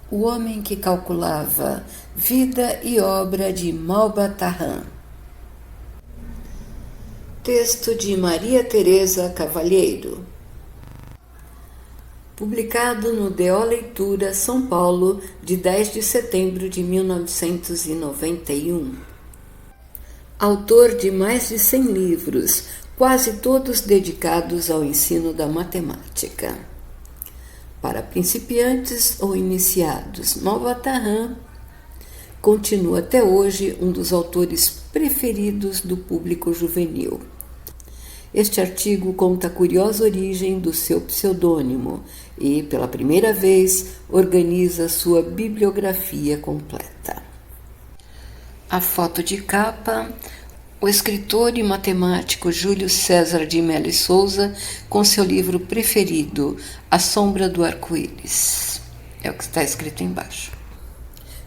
O homem que calculava, vida e obra de Malba-Tahan. Texto de Maria Tereza Cavalheiro. Publicado no D.O. Leitura, São Paulo, de 10 de setembro de 1991. Autor de mais de 100 livros, quase todos dedicados ao ensino da matemática. Para principiantes ou iniciados, Malba-Tahan continua até hoje um dos autores preferidos do público juvenil. Este artigo conta a curiosa origem do seu pseudônimo e, pela primeira vez, organiza sua bibliografia completa. A foto de capa: o escritor e matemático Júlio César de Mello e Souza, com seu livro preferido, A Sombra do Arco-Íris. É o que está escrito embaixo.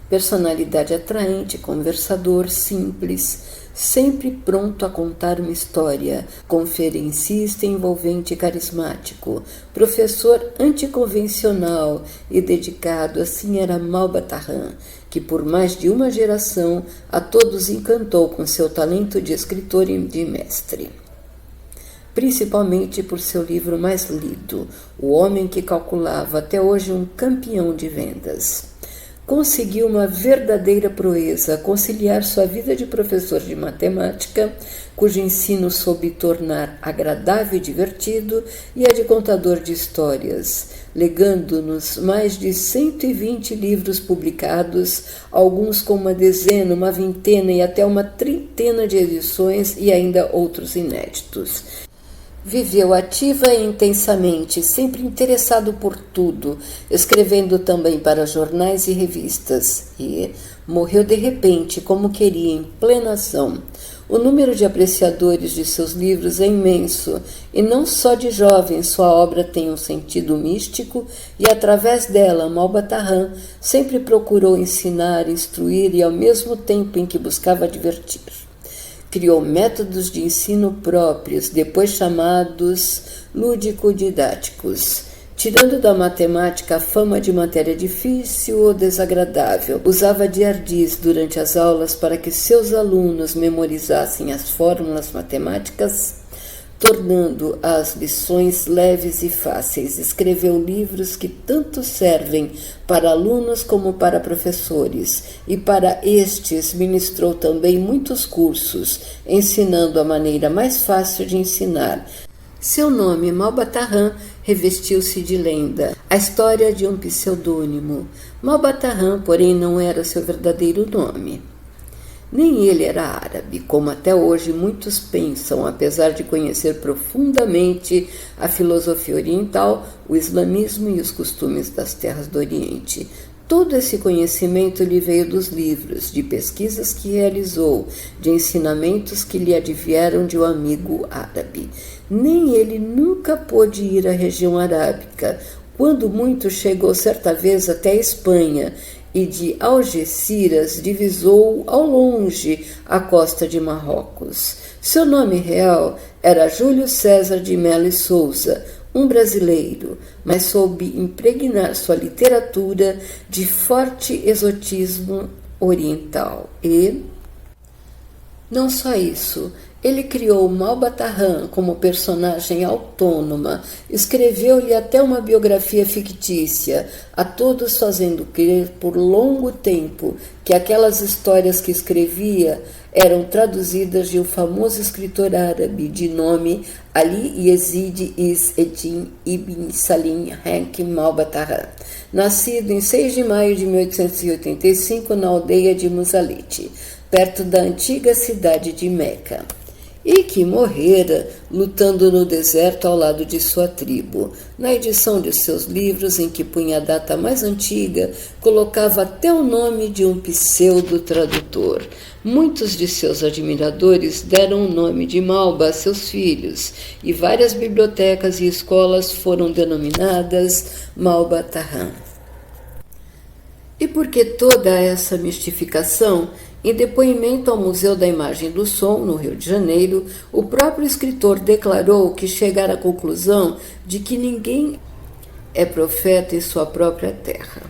Personalidade atraente, conversador, simples, sempre pronto a contar uma história, conferencista envolvente e carismático, professor anticonvencional e dedicado, assim era Malba-Tahan, que por mais de uma geração a todos encantou com seu talento de escritor e de mestre. Principalmente por seu livro mais lido, O Homem que Calculava, até hoje um campeão de vendas. Conseguiu uma verdadeira proeza, conciliar sua vida de professor de matemática, cujo ensino soube tornar agradável e divertido, e a de contador de histórias, legando-nos mais de 120 livros publicados, alguns com uma dezena, uma vintena e até uma trintena de edições e ainda outros inéditos. Viveu ativa e intensamente, sempre interessado por tudo, escrevendo também para jornais e revistas, e morreu de repente, como queria, em plena ação. O número de apreciadores de seus livros é imenso, e não só de jovens sua obra tem um sentido místico, e através dela, Malba-Tahan sempre procurou ensinar, instruir e ao mesmo tempo em que buscava divertir. Criou métodos de ensino próprios, depois chamados lúdico-didáticos, tirando da matemática a fama de matéria difícil ou desagradável. Usava de ardis durante as aulas para que seus alunos memorizassem as fórmulas matemáticas, tornando as lições leves e fáceis. Escreveu livros que tanto servem para alunos como para professores, e para estes ministrou também muitos cursos, ensinando a maneira mais fácil de ensinar. Seu nome, Malba-Tahan, revestiu-se de lenda, a história de um pseudônimo. Malba-Tahan, porém, não era seu verdadeiro nome. Nem ele era árabe, como até hoje muitos pensam, apesar de conhecer profundamente a filosofia oriental, o islamismo e os costumes das terras do Oriente. Todo esse conhecimento lhe veio dos livros, de pesquisas que realizou, de ensinamentos que lhe advieram de um amigo árabe. Nem ele nunca pôde ir à região arábica. Quando muito, chegou certa vez até a Espanha, e de Algeciras divisou ao longe a costa de Marrocos. Seu nome real era Júlio César de Mello e Souza, um brasileiro, mas soube impregnar sua literatura de forte exotismo oriental. E não só isso, ele criou Malba-Tahan como personagem autônoma, escreveu-lhe até uma biografia fictícia, a todos fazendo crer por longo tempo que aquelas histórias que escrevia eram traduzidas de um famoso escritor árabe de nome Ali Yazid Izz-Eddin Ibn Salim Hakim Malba-Tahan, nascido em 6 de maio de 1885 na aldeia de Musalit, perto da antiga cidade de Meca, e que morrera lutando no deserto ao lado de sua tribo. Na edição de seus livros, em que punha a data mais antiga, colocava até o nome de um pseudo-tradutor. Muitos de seus admiradores deram o nome de Malba a seus filhos, e várias bibliotecas e escolas foram denominadas Malba-Tahan. E por que toda essa mistificação? Em depoimento ao Museu da Imagem do Som, no Rio de Janeiro, o próprio escritor declarou que chegara à conclusão de que ninguém é profeta em sua própria terra.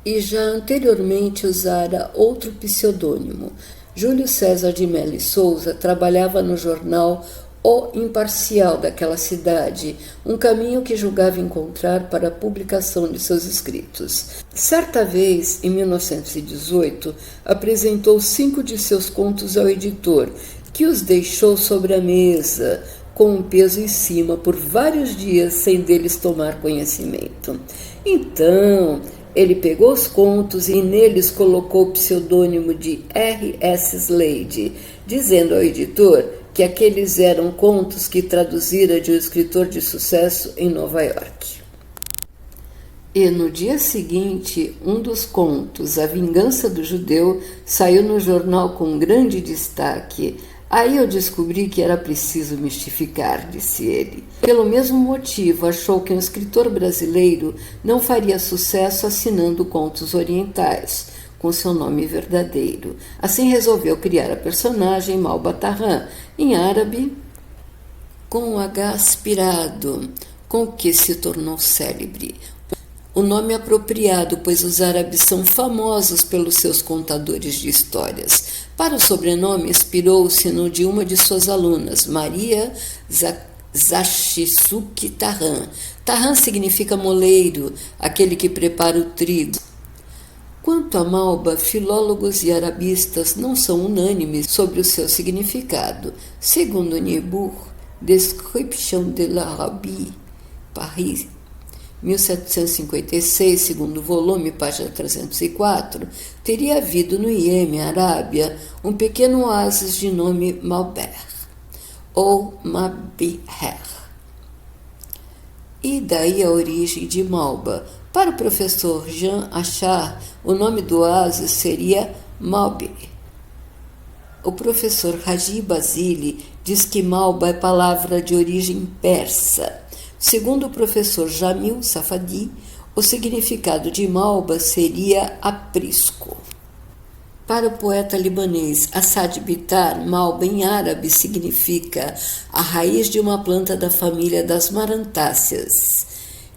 e já anteriormente usara outro pseudônimo. Júlio César de Mello e Souza trabalhava no jornal O Imparcial daquela cidade, um caminho que julgava encontrar para a publicação de seus escritos. Certa vez, em 1918, apresentou 5 de seus contos ao editor, que os deixou sobre a mesa, com um peso em cima, por vários dias sem deles tomar conhecimento. Então, ele pegou os contos e neles colocou o pseudônimo de R.S. Slade, dizendo ao editor que aqueles eram contos que traduzira de um escritor de sucesso em Nova York. E no dia seguinte, um dos contos, A Vingança do Judeu, saiu no jornal com grande destaque. Aí eu descobri que era preciso mistificar, disse ele. Pelo mesmo motivo, achou que um escritor brasileiro não faria sucesso assinando contos orientais, com seu nome verdadeiro. Assim resolveu criar a personagem Malba Tahan, em árabe, com um H aspirado, com o que se tornou célebre. O nome apropriado, pois os árabes são famosos pelos seus contadores de histórias. Para o sobrenome, inspirou-se no de uma de suas alunas, Maria Zashisuke Tahan. Tahan significa moleiro, aquele que prepara o trigo. Quanto a Malba, filólogos e arabistas não são unânimes sobre o seu significado. Segundo Niebuhr, Description de l'Arabie, Paris, 1756, segundo volume, página 304, teria havido no Iêmen, Arábia, um pequeno oásis de nome Malber, ou Mabiher. E daí a origem de Malba. Para o professor Jean Achar, o nome do oásis seria Malbi. O professor Raji Basili diz que Malba é palavra de origem persa. Segundo o professor Jamil Safadi, o significado de Malba seria aprisco. Para o poeta libanês Assad Bitar, Malba em árabe significa a raiz de uma planta da família das marantáceas,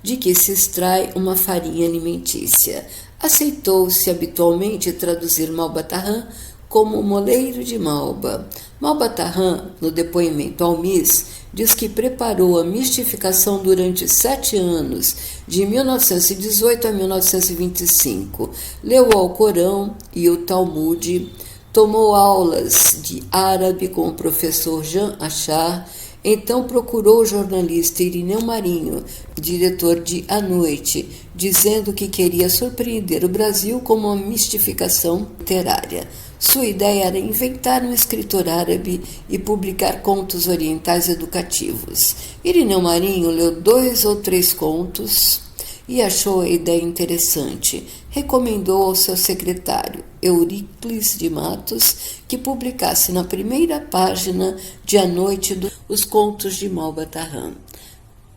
de que se extrai uma farinha alimentícia. Aceitou-se habitualmente traduzir Malba Tahan como moleiro de Malba. Malba Tahan, no depoimento ao MIS, diz que preparou a mistificação durante 7 anos, de 1918 a 1925. Leu o Alcorão e o Talmud, tomou aulas de árabe com o professor Jean Achar, então procurou o jornalista Irineu Marinho, diretor de A Noite, dizendo que queria surpreender o Brasil com uma mistificação literária. Sua ideia era inventar um escritor árabe e publicar contos orientais educativos. Irineu Marinho leu 2 ou 3 contos e achou a ideia interessante. Recomendou ao seu secretário, Euríclides de Matos, que publicasse na primeira página de A Noite os contos de Malba Tahan,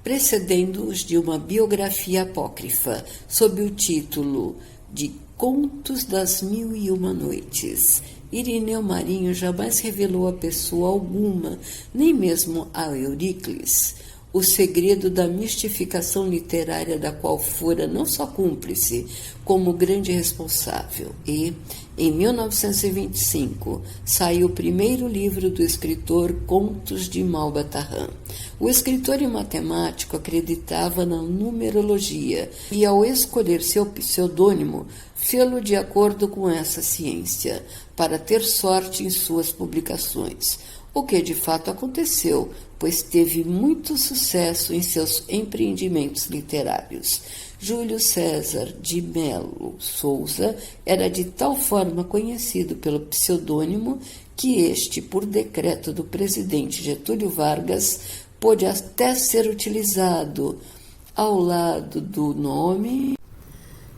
precedendo-os de uma biografia apócrifa, sob o título de Contos das Mil e Uma Noites. Irineu Marinho jamais revelou a pessoa alguma, nem mesmo a Euríclides, o segredo da mistificação literária da qual fora não só cúmplice, como grande responsável. E, em 1925, saiu o primeiro livro do escritor Contos de Malba Tahan. O escritor e matemático acreditava na numerologia e, ao escolher seu pseudônimo, fê-lo de acordo com essa ciência, para ter sorte em suas publicações. O que de fato aconteceu, pois teve muito sucesso em seus empreendimentos literários. Júlio César de Mello Souza era de tal forma conhecido pelo pseudônimo que este, por decreto do presidente Getúlio Vargas, pôde até ser utilizado ao lado do nome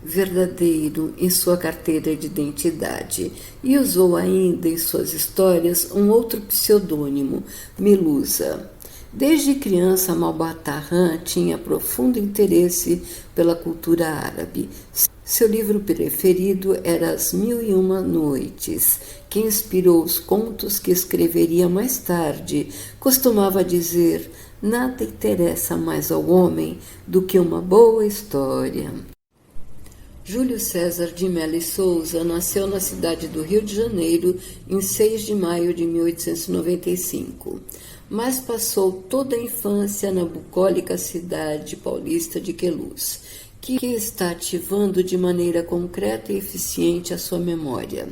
verdadeiro em sua carteira de identidade, e usou ainda em suas histórias um outro pseudônimo, Melusa. Desde criança, Malba Tahan tinha profundo interesse pela cultura árabe. Seu livro preferido era As Mil e Uma Noites, que inspirou os contos que escreveria mais tarde. Costumava dizer: nada interessa mais ao homem do que uma boa história. Júlio César de Mello e Souza nasceu na cidade do Rio de Janeiro em 6 de maio de 1895, mas passou toda a infância na bucólica cidade paulista de Queluz, que está ativando de maneira concreta e eficiente a sua memória.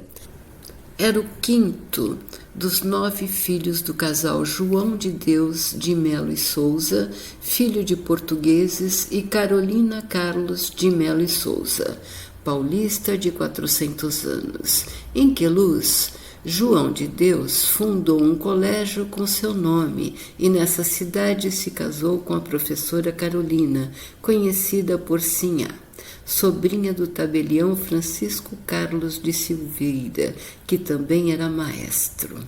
Era o quinto dos 9 filhos do casal João de Deus de Mello e Souza, filho de portugueses, e Carolina Carlos de Mello e Souza, paulista de 400 anos. Em Queluz, João de Deus fundou um colégio com seu nome e nessa cidade se casou com a professora Carolina, conhecida por Sinhá, sobrinha do tabelião Francisco Carlos de Silveira, que também era maestro.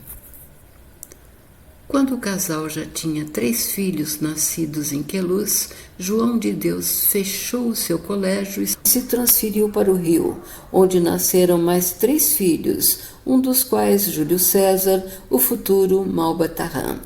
Quando o casal já tinha 3 filhos nascidos em Queluz, João de Deus fechou o seu colégio e se transferiu para o Rio, onde nasceram mais 3 filhos, um dos quais Júlio César, o futuro Malbatarrã.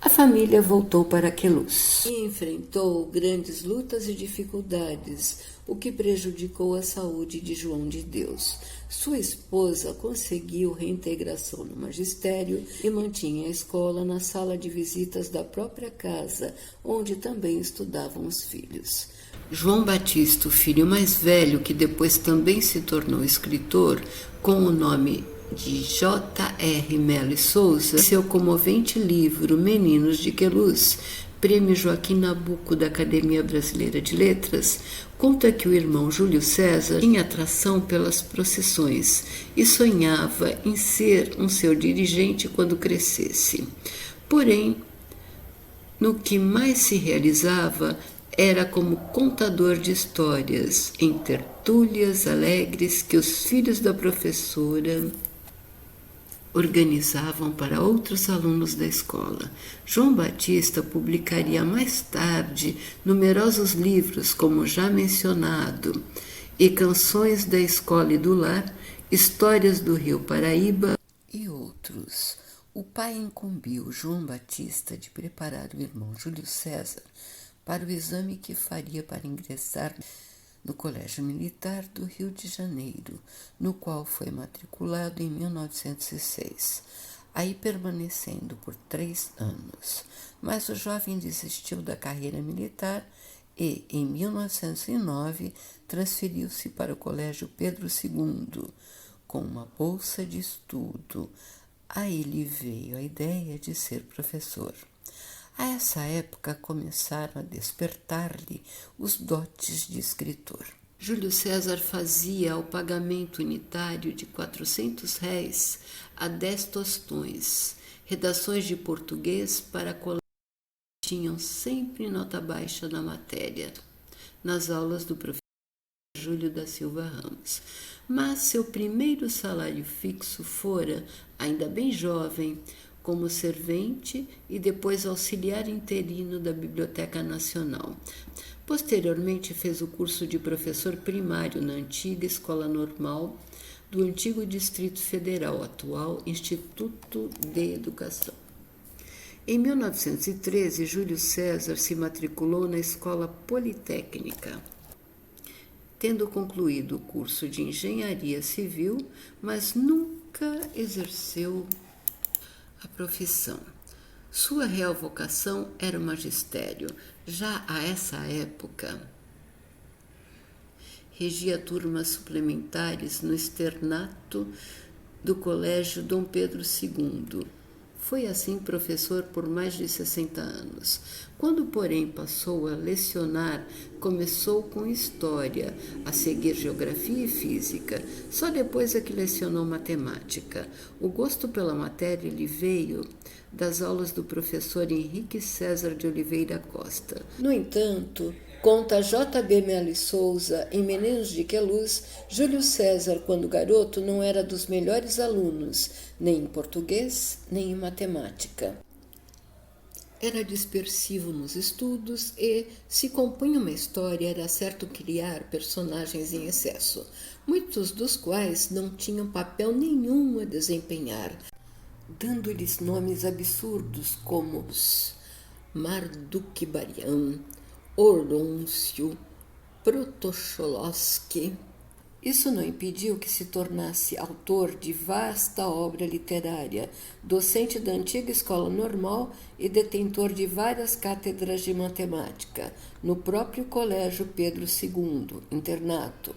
A família voltou para Queluz e enfrentou grandes lutas e dificuldades, o que prejudicou a saúde de João de Deus. Sua esposa conseguiu reintegração no magistério e mantinha a escola na sala de visitas da própria casa, onde também estudavam os filhos. João Batista, o filho mais velho, que depois também se tornou escritor, com o nome de J.R. Mello e Souza, seu comovente livro Meninos de Queluz, Prêmio Joaquim Nabuco da Academia Brasileira de Letras, conta que o irmão Júlio César tinha atração pelas procissões e sonhava em ser um seu dirigente quando crescesse. Porém, no que mais se realizava era como contador de histórias, em tertúlias alegres que os filhos da professora organizavam para outros alunos da escola. João Batista publicaria mais tarde numerosos livros, como já mencionado, e Canções da Escola e do Lar, Histórias do Rio Paraíba e outros. O pai incumbiu João Batista de preparar o irmão Júlio César para o exame que faria para ingressar no Colégio Militar do Rio de Janeiro, no qual foi matriculado em 1906, aí permanecendo por 3 anos. Mas o jovem desistiu da carreira militar e, em 1909, transferiu-se para o Colégio Pedro II, com uma bolsa de estudo. Aí lhe veio a ideia de ser professor. A essa época começaram a despertar-lhe os dotes de escritor. Júlio César fazia o pagamento unitário de R$ 400 a 10 tostões, redações de português para colegas que tinham sempre nota baixa na matéria, nas aulas do professor Júlio da Silva Ramos. Mas seu primeiro salário fixo fora, ainda bem jovem, como servente e depois auxiliar interino da Biblioteca Nacional. Posteriormente fez o curso de professor primário na antiga Escola Normal do antigo Distrito Federal, atual Instituto de Educação. Em 1913, Júlio César se matriculou na Escola Politécnica, tendo concluído o curso de Engenharia Civil, mas nunca exerceu a profissão. Sua real vocação era o magistério. Já a essa época, regia turmas suplementares no externato do Colégio Dom Pedro II. Foi assim professor por mais de 60 anos. Quando, porém, passou a lecionar, começou com História, a seguir Geografia e Física. Só depois é que lecionou Matemática. O gosto pela matéria lhe veio das aulas do professor Henrique César de Oliveira Costa. No entanto, conta J.B. Mello e Souza, em Meninos de Queluz, Júlio César, quando garoto, não era dos melhores alunos, nem em português, nem em matemática. Era dispersivo nos estudos e, se compunha uma história, era certo criar personagens em excesso, muitos dos quais não tinham papel nenhum a desempenhar, dando-lhes nomes absurdos como Marduk-Barian, Orlôncio, Protocholowski, Isso não impediu que se tornasse autor de vasta obra literária, docente da antiga escola normal e detentor de várias cátedras de matemática, no próprio Colégio Pedro II, internato,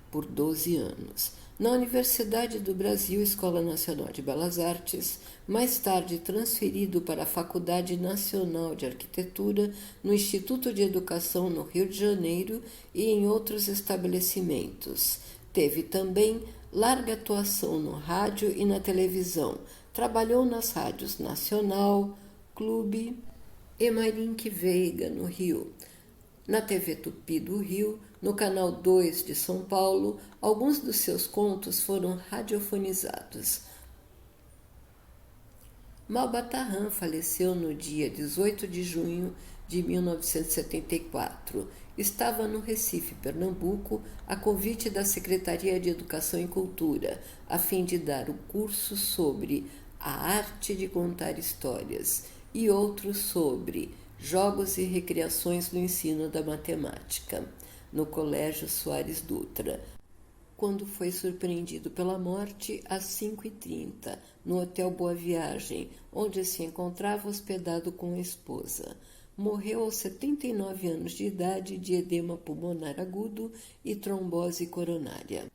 por 12 anos. Na Universidade do Brasil, Escola Nacional de Belas Artes, mais tarde transferido para a Faculdade Nacional de Arquitetura, no Instituto de Educação no Rio de Janeiro e em outros estabelecimentos. Teve também larga atuação no rádio e na televisão. Trabalhou nas rádios Nacional, Clube e Marink Veiga, no Rio. Na TV Tupi do Rio, no Canal 2 de São Paulo, alguns dos seus contos foram radiofonizados. Malba-Tahan faleceu no dia 18 de junho de 1974. Estava no Recife, Pernambuco, a convite da Secretaria de Educação e Cultura, a fim de dar um curso sobre a arte de contar histórias e outro sobre jogos e recreações no ensino da matemática, no Colégio Soares Dutra, quando foi surpreendido pela morte às 5h30, no Hotel Boa Viagem, onde se encontrava hospedado com a esposa. Morreu aos 79 anos de idade de edema pulmonar agudo e trombose coronária.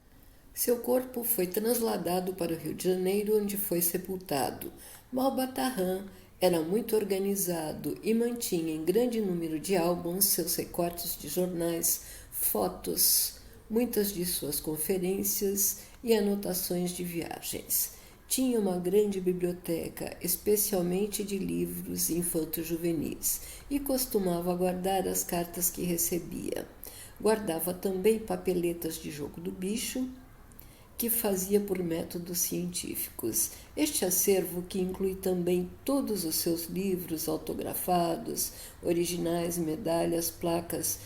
Seu corpo foi trasladado para o Rio de Janeiro, onde foi sepultado. Malba-Tahan era muito organizado e mantinha em grande número de álbuns seus recortes de jornais, fotos, muitas de suas conferências e anotações de viagens. Tinha uma grande biblioteca, especialmente de livros infanto-juvenis, e costumava guardar as cartas que recebia. Guardava também papeletas de jogo do bicho, que fazia por métodos científicos. Este acervo, que inclui também todos os seus livros autografados, originais, medalhas, placas,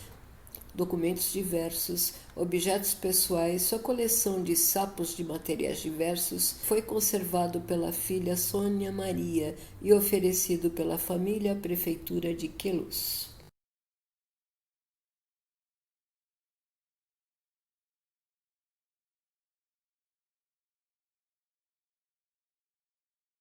documentos diversos, objetos pessoais, sua coleção de sapos de materiais diversos, foi conservado pela filha Sônia Maria e oferecido pela família à Prefeitura de Queluz.